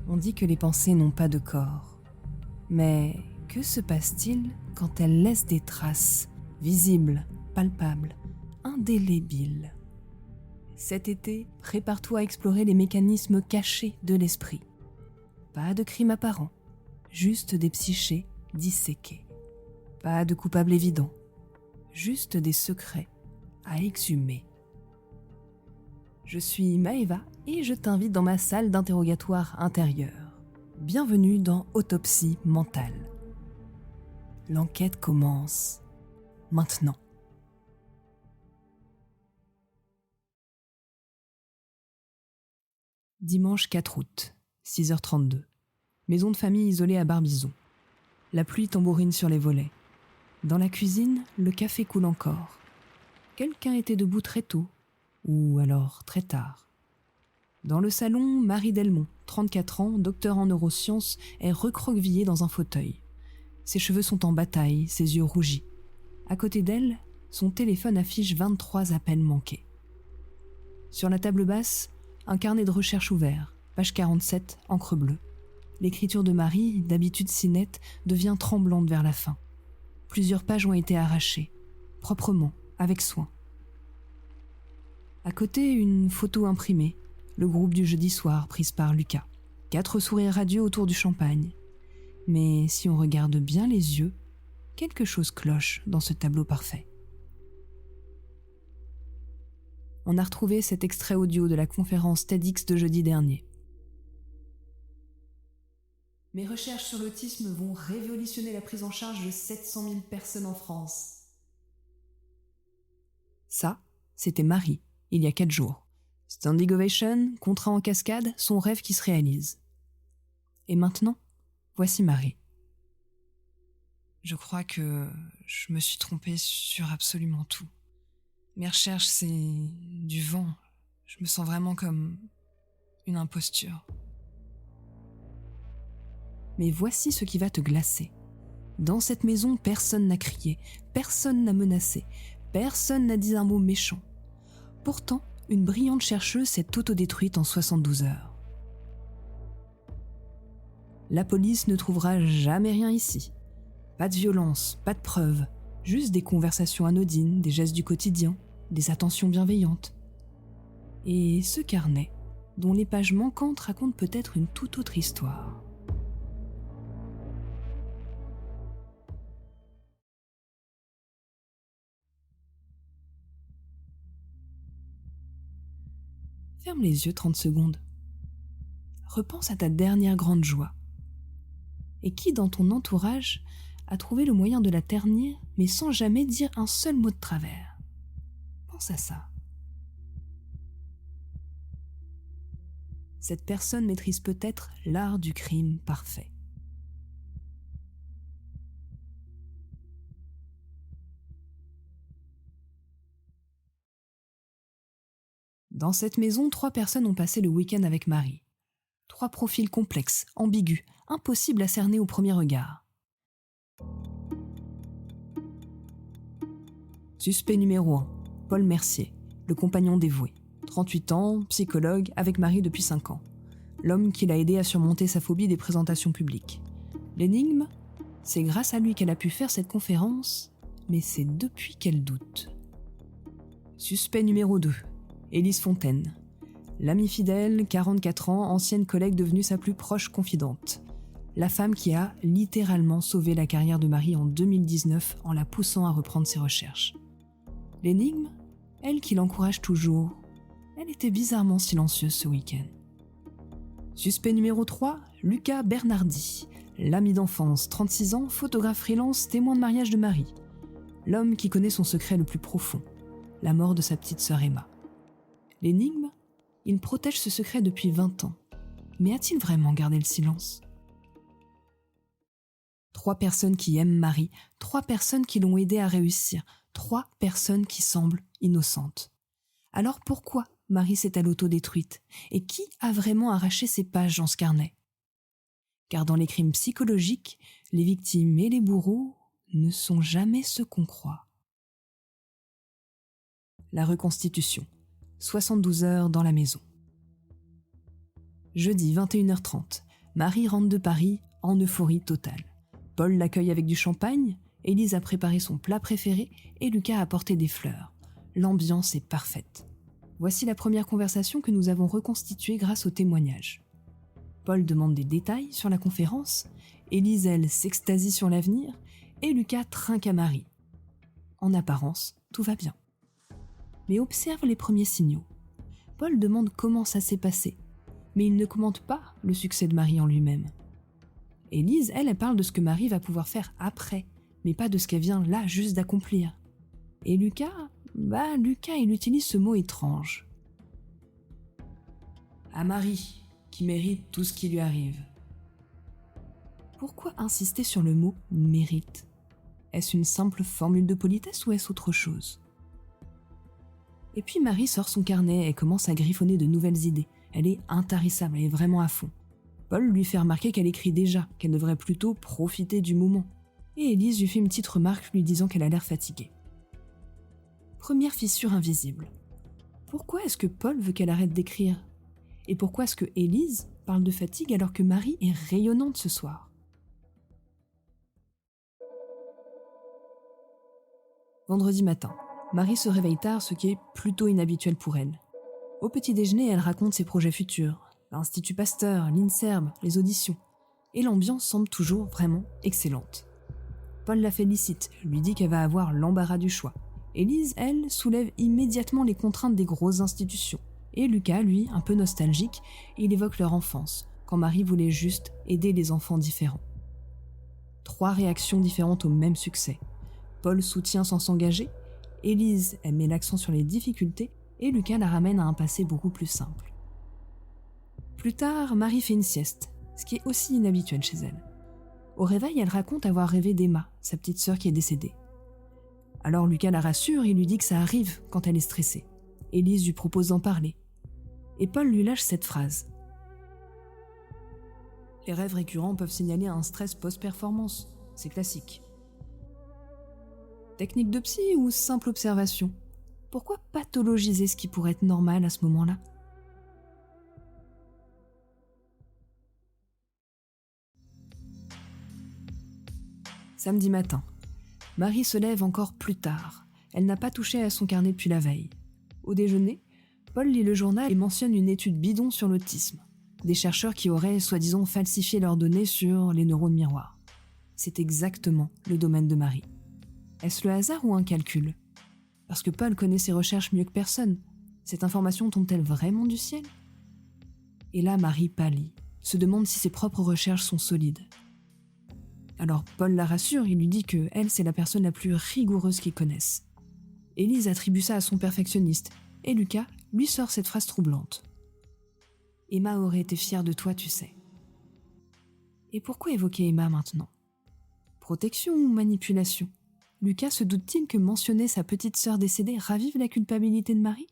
On dit que les pensées n'ont pas de corps. Mais que se passe-t-il quand elles laissent des traces, visibles, palpables, indélébiles ? Cet été, prépare-toi à explorer les mécanismes cachés de l'esprit. Pas de crime apparent, juste des psychés disséqués. Pas de coupable évident, juste des secrets à exhumer. Je suis Maëva et je t'invite dans ma salle d'interrogatoire intérieure. Bienvenue dans Autopsie mentale. L'enquête commence maintenant. Dimanche 4 août, 6h32. Maison de famille isolée à Barbizon. La pluie tambourine sur les volets. Dans la cuisine, le café coule encore. Quelqu'un était debout très tôt, ou alors très tard. Dans le salon, Marie Delmont, 34 ans, docteur en neurosciences, est recroquevillée dans un fauteuil. Ses cheveux sont en bataille, ses yeux rougis. À côté d'elle, son téléphone affiche 23 appels manqués. Sur la table basse, un carnet de recherche ouvert, page 47, encre bleue. L'écriture de Marie, d'habitude si nette, devient tremblante vers la fin. Plusieurs pages ont été arrachées, proprement, avec soin. À côté, une photo imprimée, le groupe du jeudi soir prise par Lucas. 4 sourires radieux autour du champagne. Mais si on regarde bien les yeux, quelque chose cloche dans ce tableau parfait. On a retrouvé cet extrait audio de la conférence TEDx de jeudi dernier. Mes recherches sur l'autisme vont révolutionner la prise en charge de 700 000 personnes en France. Ça, c'était Marie, il y a 4 jours. Standing ovation, contrat en cascade, son rêve qui se réalise. Et maintenant, voici Marie. Je crois que je me suis trompée sur absolument tout. Mes recherches, c'est du vent. Je me sens vraiment comme une imposture. Mais voici ce qui va te glacer. Dans cette maison, personne n'a crié, personne n'a menacé, personne n'a dit un mot méchant. Pourtant, une brillante chercheuse s'est autodétruite en 72 heures. La police ne trouvera jamais rien ici. Pas de violence, pas de preuves, juste des conversations anodines, des gestes du quotidien, des attentions bienveillantes. Et ce carnet, dont les pages manquantes racontent peut-être une toute autre histoire. Ferme les yeux 30 secondes. Repense à ta dernière grande joie. Et qui dans ton entourage a trouvé le moyen de la ternir, mais sans jamais dire un seul mot de travers? Pense à ça. Cette personne maîtrise peut-être l'art du crime parfait. Dans cette maison, 3 personnes ont passé le week-end avec Marie. 3 profils complexes, ambigus, impossibles à cerner au premier regard. Suspect numéro 1, Paul Mercier, le compagnon dévoué. 38 ans, psychologue, avec Marie depuis 5 ans. L'homme qui l'a aidé à surmonter sa phobie des présentations publiques. L'énigme, c'est grâce à lui qu'elle a pu faire cette conférence, mais c'est depuis qu'elle doute. Suspect numéro 2, Élise Fontaine. L'amie fidèle, 44 ans, ancienne collègue devenue sa plus proche confidente. La femme qui a littéralement sauvé la carrière de Marie en 2019 en la poussant à reprendre ses recherches. L'énigme, elle qui l'encourage toujours. Elle était bizarrement silencieuse ce week-end. Suspect numéro 3, Lucas Bernardi. L'ami d'enfance, 36 ans, photographe freelance, témoin de mariage de Marie. L'homme qui connaît son secret le plus profond, la mort de sa petite sœur Emma. L'énigme, il protège ce secret depuis 20 ans. Mais a-t-il vraiment gardé le silence ? 3 personnes qui aiment Marie, 3 personnes qui l'ont aidé à réussir, 3 personnes qui semblent innocentes. Alors pourquoi Marie s'est-elle autodétruite ? Et qui a vraiment arraché ces pages dans ce carnet ? Car dans les crimes psychologiques, les victimes et les bourreaux ne sont jamais ce qu'on croit. La reconstitution. 72 heures dans la maison. Jeudi 21h30, Marie rentre de Paris en euphorie totale. Paul l'accueille avec du champagne, Élise a préparé son plat préféré et Lucas a apporté des fleurs. L'ambiance est parfaite. Voici la première conversation que nous avons reconstituée grâce aux témoignages. Paul demande des détails sur la conférence, Élise, elle, s'extasie sur l'avenir et Lucas trinque à Marie. En apparence, tout va bien. Mais observe les premiers signaux. Paul demande comment ça s'est passé, mais il ne commente pas le succès de Marie en lui-même. Élise, elle parle de ce que Marie va pouvoir faire après, mais pas de ce qu'elle vient là juste d'accomplir. Et Lucas, il utilise ce mot étrange. À Marie, qui mérite tout ce qui lui arrive. Pourquoi insister sur le mot « mérite » ? Est-ce une simple formule de politesse ou est-ce autre chose ? Et puis Marie sort son carnet et commence à griffonner de nouvelles idées. Elle est intarissable, elle est vraiment à fond. Paul lui fait remarquer qu'elle écrit déjà, qu'elle devrait plutôt profiter du moment. Et Élise lui fait une petite remarque lui disant qu'elle a l'air fatiguée. Première fissure invisible. Pourquoi est-ce que Paul veut qu'elle arrête d'écrire ? Et pourquoi est-ce que Élise parle de fatigue alors que Marie est rayonnante ce soir ? Vendredi matin, Marie se réveille tard, ce qui est plutôt inhabituel pour elle. Au petit déjeuner, elle raconte ses projets futurs, l'Institut Pasteur, l'INSERM, les auditions. Et l'ambiance semble toujours vraiment excellente. Paul la félicite, lui dit qu'elle va avoir l'embarras du choix. Élise, elle, soulève immédiatement les contraintes des grosses institutions. Et Lucas, lui, un peu nostalgique, il évoque leur enfance, quand Marie voulait juste aider les enfants différents. 3 réactions différentes au même succès. Paul soutient sans s'engager, Élise, elle met l'accent sur les difficultés, et Lucas la ramène à un passé beaucoup plus simple. Plus tard, Marie fait une sieste, ce qui est aussi inhabituel chez elle. Au réveil, elle raconte avoir rêvé d'Emma, sa petite sœur qui est décédée. Alors Lucas la rassure, il lui dit que ça arrive quand elle est stressée. Élise lui propose d'en parler. Et Paul lui lâche cette phrase. Les rêves récurrents peuvent signaler un stress post-performance, c'est classique. Technique de psy ou simple observation ? Pourquoi pathologiser ce qui pourrait être normal à ce moment-là ? Samedi matin, Marie se lève encore plus tard. Elle n'a pas touché à son carnet depuis la veille. Au déjeuner, Paul lit le journal et mentionne une étude bidon sur l'autisme. Des chercheurs qui auraient soi-disant falsifié leurs données sur les neurones miroirs. C'est exactement le domaine de Marie. Est-ce le hasard ou un calcul ? Parce que Paul connaît ses recherches mieux que personne. Cette information tombe-t-elle vraiment du ciel ? Et là, Marie pâlit, se demande si ses propres recherches sont solides. Alors Paul la rassure, il lui dit que elle, c'est la personne la plus rigoureuse qu'il connaisse. Élise attribue ça à son perfectionniste, et Lucas lui sort cette phrase troublante. « Emma aurait été fière de toi, tu sais. » Et pourquoi évoquer Emma maintenant ? Protection ou manipulation ? Lucas se doute-t-il que mentionner sa petite sœur décédée ravive la culpabilité de Marie ?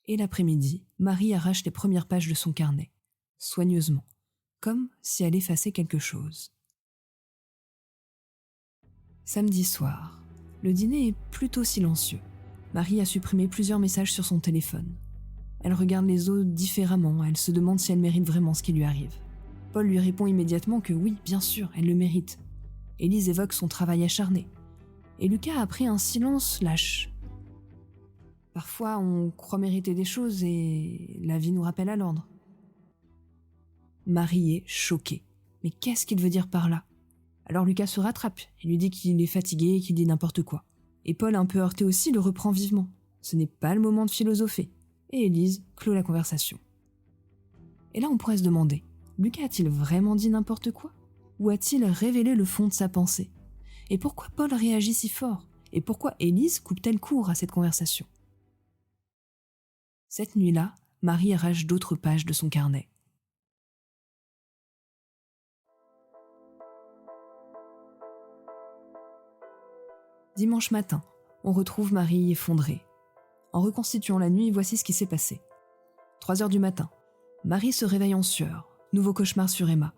Et l'après-midi, Marie arrache les premières pages de son carnet, soigneusement, comme si elle effaçait quelque chose. Samedi soir, le dîner est plutôt silencieux. Marie a supprimé plusieurs messages sur son téléphone. Elle regarde les autres différemment, elle se demande si elle mérite vraiment ce qui lui arrive. Paul lui répond immédiatement que oui, bien sûr, elle le mérite. Élise évoque son travail acharné. Et Lucas a pris un silence lâche. Parfois, on croit mériter des choses et la vie nous rappelle à l'ordre. Marie est choquée. Mais qu'est-ce qu'il veut dire par là ? Alors Lucas se rattrape, il lui dit qu'il est fatigué et qu'il dit n'importe quoi. Et Paul, un peu heurté aussi, le reprend vivement. Ce n'est pas le moment de philosopher. Et Élise clôt la conversation. Et là, on pourrait se demander, Lucas a-t-il vraiment dit n'importe quoi ? Ou a-t-il révélé le fond de sa pensée ? Et pourquoi Paul réagit si fort ? Et pourquoi Élise coupe-t-elle court à cette conversation ? Cette nuit-là, Marie arrache d'autres pages de son carnet. Dimanche matin, on retrouve Marie effondrée. En reconstituant la nuit, voici ce qui s'est passé. 3h du matin, Marie se réveille en sueur. Nouveau cauchemar sur Emma.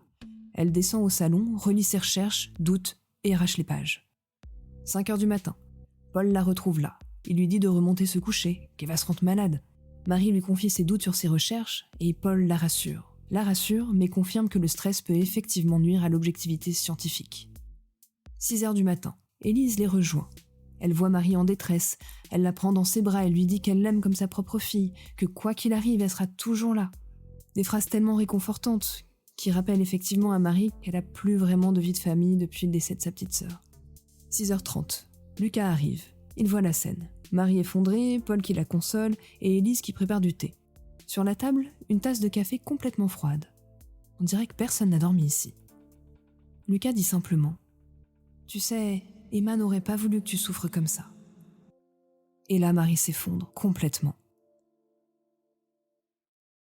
Elle descend au salon, relit ses recherches, doute et arrache les pages. 5h du matin, Paul la retrouve là. Il lui dit de remonter se coucher, qu'elle va se rendre malade. Marie lui confie ses doutes sur ses recherches et Paul la rassure. la rassure, mais confirme que le stress peut effectivement nuire à l'objectivité scientifique. 6h du matin, Élise les rejoint. Elle voit Marie en détresse, elle la prend dans ses bras et lui dit qu'elle l'aime comme sa propre fille, que quoi qu'il arrive, elle sera toujours là. Des phrases tellement réconfortantes qui rappellent effectivement à Marie qu'elle n'a plus vraiment de vie de famille depuis le décès de sa petite sœur. 6h30, Lucas arrive. Il voit la scène. Marie effondrée, Paul qui la console et Élise qui prépare du thé. Sur la table, une tasse de café complètement froide. On dirait que personne n'a dormi ici. Lucas dit simplement « Tu sais, Emma n'aurait pas voulu que tu souffres comme ça. » Et là, Marie s'effondre complètement.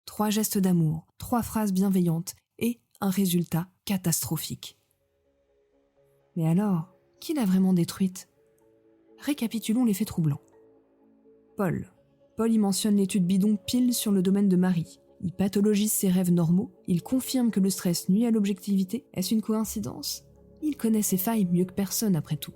3 gestes d'amour, 3 phrases bienveillantes et un résultat catastrophique. Mais alors, qui l'a vraiment détruite ? Récapitulons les faits troublants. Paul y mentionne l'étude bidon pile sur le domaine de Marie. Il pathologise ses rêves normaux, il confirme que le stress nuit à l'objectivité. Est-ce une coïncidence ? Il connaît ses failles mieux que personne après tout.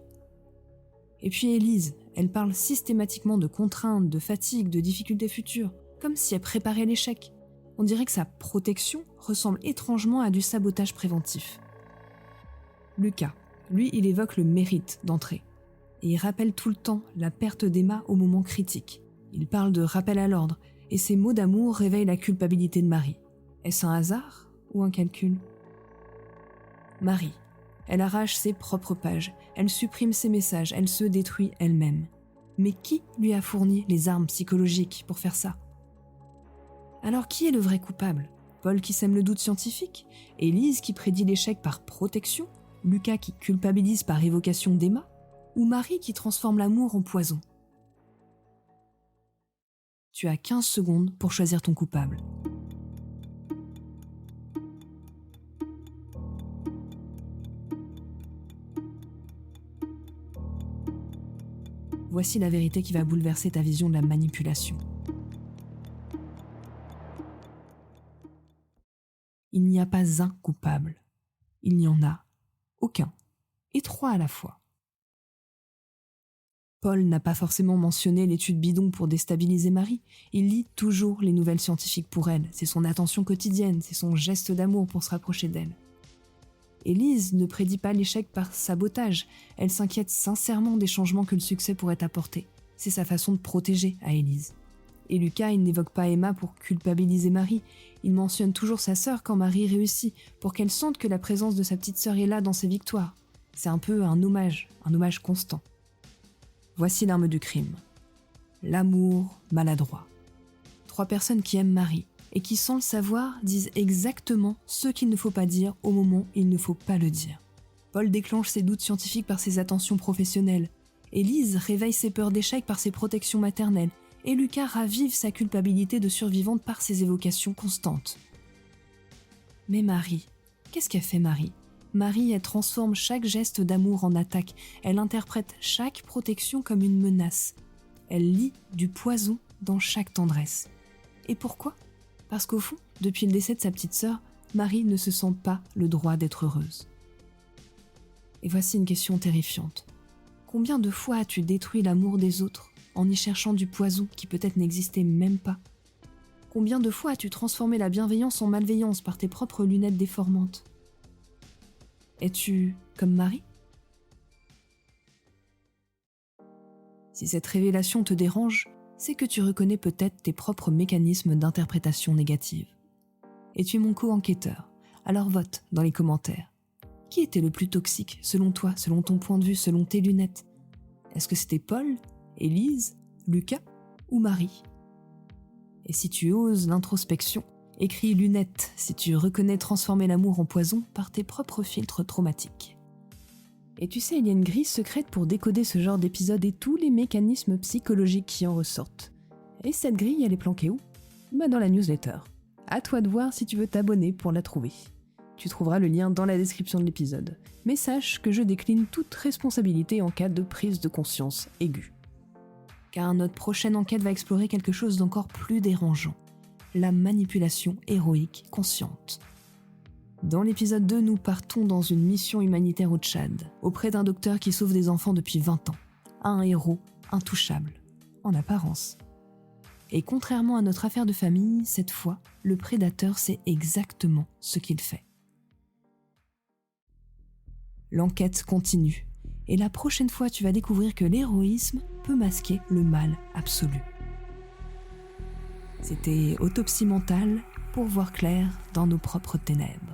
Et puis Élise, elle parle systématiquement de contraintes, de fatigue, de difficultés futures, comme si elle préparait l'échec. On dirait que sa protection ressemble étrangement à du sabotage préventif. Lucas, lui, il évoque le mérite d'entrée. Et il rappelle tout le temps la perte d'Emma au moment critique. Il parle de rappel à l'ordre, et ses mots d'amour réveillent la culpabilité de Marie. Est-ce un hasard ou un calcul ? Marie, elle arrache ses propres pages, elle supprime ses messages, elle se détruit elle-même. Mais qui lui a fourni les armes psychologiques pour faire ça ? Alors qui est le vrai coupable ? Paul qui sème le doute scientifique ? Élise qui prédit l'échec par protection ? Lucas qui culpabilise par évocation d'Emma ? Ou Marie qui transforme l'amour en poison ? Tu as 15 secondes pour choisir ton coupable. Voici la vérité qui va bouleverser ta vision de la manipulation. Il n'y a pas un coupable. Il n'y en a aucun. Et 3 à la fois. Paul n'a pas forcément mentionné l'étude bidon pour déstabiliser Marie. Il lit toujours les nouvelles scientifiques pour elle. C'est son attention quotidienne, c'est son geste d'amour pour se rapprocher d'elle. Élise ne prédit pas l'échec par sabotage. Elle s'inquiète sincèrement des changements que le succès pourrait apporter. C'est sa façon de protéger à Élise. Et Lucas, il n'évoque pas Emma pour culpabiliser Marie. Il mentionne toujours sa sœur quand Marie réussit, pour qu'elle sente que la présence de sa petite sœur est là dans ses victoires. C'est un peu un hommage constant. Voici l'arme du crime. L'amour maladroit. 3 personnes qui aiment Marie et qui, sans le savoir, disent exactement ce qu'il ne faut pas dire au moment où il ne faut pas le dire. Paul déclenche ses doutes scientifiques par ses attentions professionnelles. Élise réveille ses peurs d'échec par ses protections maternelles. Et Lucas ravive sa culpabilité de survivante par ses évocations constantes. Mais Marie, qu'est-ce qu'elle fait Marie ? Marie, elle transforme chaque geste d'amour en attaque. Elle interprète chaque protection comme une menace. Elle lit du poison dans chaque tendresse. Et pourquoi ? Parce qu'au fond, depuis le décès de sa petite sœur, Marie ne se sent pas le droit d'être heureuse. Et voici une question terrifiante. Combien de fois as-tu détruit l'amour des autres en y cherchant du poison qui peut-être n'existait même pas ? Combien de fois as-tu transformé la bienveillance en malveillance par tes propres lunettes déformantes ? Es-tu comme Marie ? Si cette révélation te dérange, c'est que tu reconnais peut-être tes propres mécanismes d'interprétation négative. Et tu es mon co-enquêteur, alors vote dans les commentaires. Qui était le plus toxique selon toi, selon ton point de vue, selon tes lunettes ? Est-ce que c'était Paul, Élise, Lucas ou Marie ? Et si tu oses l'introspection, écris lunettes si tu reconnais transformer l'amour en poison par tes propres filtres traumatiques. Et tu sais, il y a une grille secrète pour décoder ce genre d'épisode et tous les mécanismes psychologiques qui en ressortent. Et cette grille, elle est planquée où ? Dans la newsletter. À toi de voir si tu veux t'abonner pour la trouver. Tu trouveras le lien dans la description de l'épisode. Mais sache que je décline toute responsabilité en cas de prise de conscience aiguë. Car notre prochaine enquête va explorer quelque chose d'encore plus dérangeant. La manipulation héroïque consciente. Dans l'épisode 2, nous partons dans une mission humanitaire au Tchad, auprès d'un docteur qui sauve des enfants depuis 20 ans. Un héros intouchable, en apparence. Et contrairement à notre affaire de famille, cette fois, le prédateur sait exactement ce qu'il fait. L'enquête continue, et la prochaine fois tu vas découvrir que l'héroïsme peut masquer le mal absolu. C'était Autopsie mentale pour voir clair dans nos propres ténèbres.